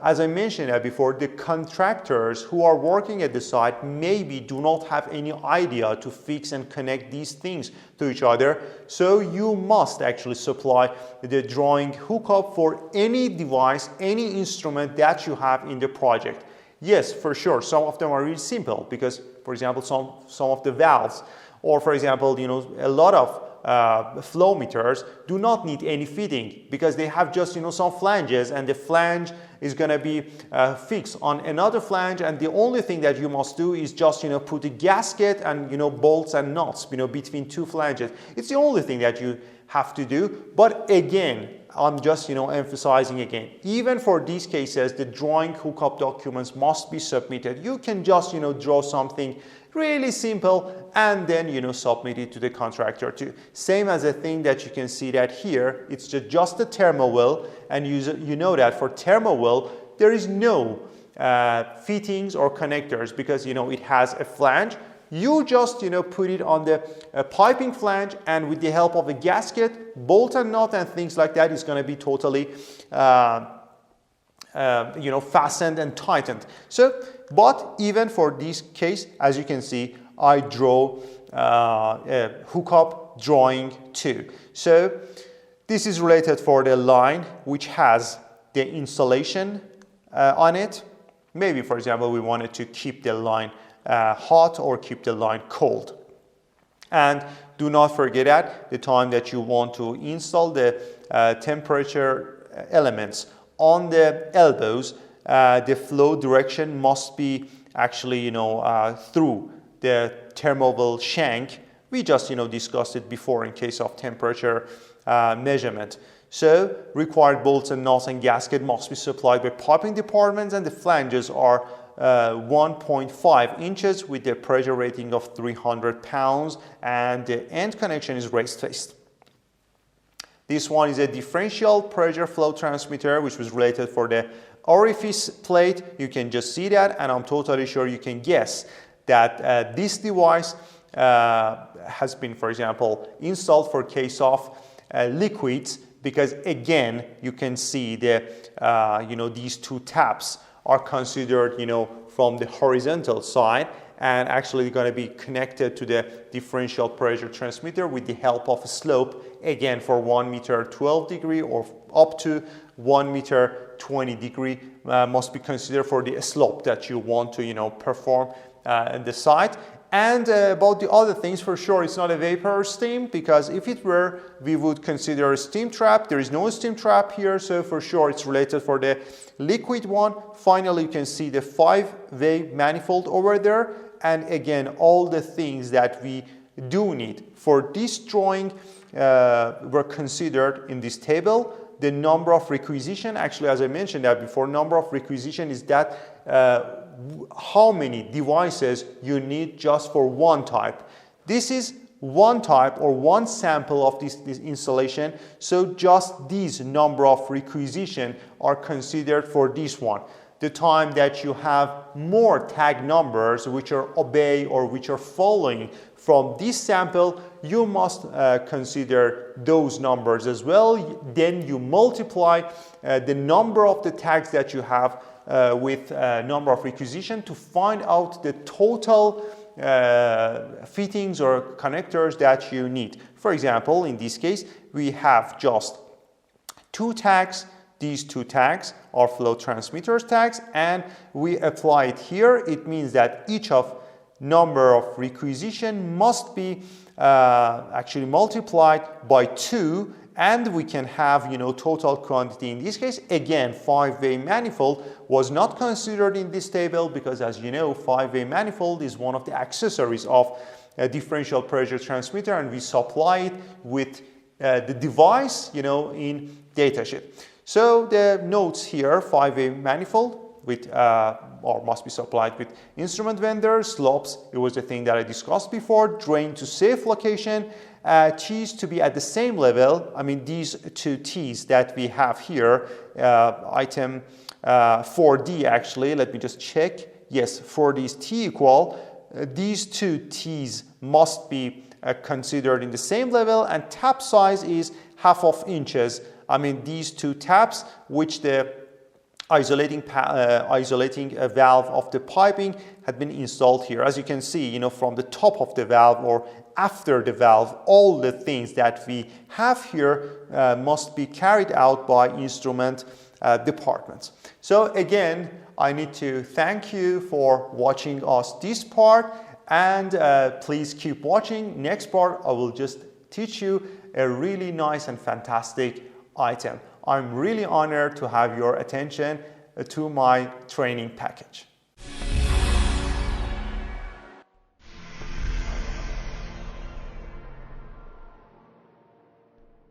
as I mentioned before, the contractors who are working at the site maybe do not have any idea to fix and connect these things to each other. So you must actually supply the drawing hookup for any device, any instrument that you have in the project. Yes, for sure, some of them are really simple because, for example, some of the valves, or for example, a lot of flow meters do not need any fitting because they have just some flanges, and the flange is going to be fixed on another flange, and the only thing that you must do is just put a gasket and bolts and nuts between two flanges. It's the only thing that you have to do. But again, I'm just emphasizing again, even for these cases, the drawing hookup documents must be submitted. You can just draw something really simple and then submit it to the contractor too. Same as a thing that you can see that here, it's just a thermal well, and you know that for thermal well there is no fittings or connectors because it has a flange. You just put it on the piping flange, and with the help of a gasket, bolt and nut and things like that, is going to be totally fastened and tightened. So, but even for this case, as you can see, I draw a hookup drawing too. So this is related for the line which has the insulation on it. Maybe, for example, we wanted to keep the line hot or keep the line cold. And do not forget at the time that you want to install the temperature elements on the elbows, the flow direction must be actually through the thermal shank. We just discussed it before in case of temperature measurement. So required bolts and nuts and gasket must be supplied by piping departments, and the flanges are 1.5 inches with the pressure rating of 300 pounds, and the end connection is raised faced. This one is a differential pressure flow transmitter which was related for the orifice plate. You can just see that, and I'm totally sure you can guess that this device has been, for example, installed for case of liquids, because again you can see the these two taps are considered from the horizontal side, and actually going to be connected to the differential pressure transmitter with the help of a slope, again for 1 meter 12 degree or up to 1 meter 20 degree must be considered for the slope that you want to perform in the site. And about the other things, for sure it's not a vapor or steam, because if it were, we would consider a steam trap. There is no steam trap here, so for sure it's related for the liquid one. Finally, you can see the 5-way manifold over there, and again all the things that we do need for this drawing were considered in this table. The number of requisition, actually, as I mentioned that before, number of requisition is that how many devices you need just for one type. This is one type or one sample of this installation, so just these number of requisition are considered for this one. The time that you have more tag numbers which are obey or which are following from this sample, you must consider those numbers as well. Then you multiply the number of the tags that you have with number of requisition to find out the total fittings or connectors that you need. For example, in this case, we have just 2 tags. These 2 tags are flow transmitters tags, and we apply it here. It means that each of number of requisition must be actually multiplied by 2, and we can have total quantity. In this case, again, 5-way manifold was not considered in this table because, as you know, 5-way manifold is one of the accessories of a differential pressure transmitter, and we supply it with the device in datasheet. So the notes here, 5-way manifold with or must be supplied with instrument vendor, slopes, it was the thing that I discussed before, drain to safe location, T's to be at the same level. I mean, these 2 T's that we have here, item 4D actually, let me just check. Yes, for these T equal, these 2 T's must be considered in the same level, and tap size is 1/2 inches. I mean, these 2 taps, which the isolating a valve of the piping had been installed here. As you can see, from the top of the valve or after the valve, all the things that we have here must be carried out by instrument departments. So again, I need to thank you for watching us this part, and please keep watching. Next part, I will just teach you a really nice and fantastic item. I'm really honored to have your attention to my training package.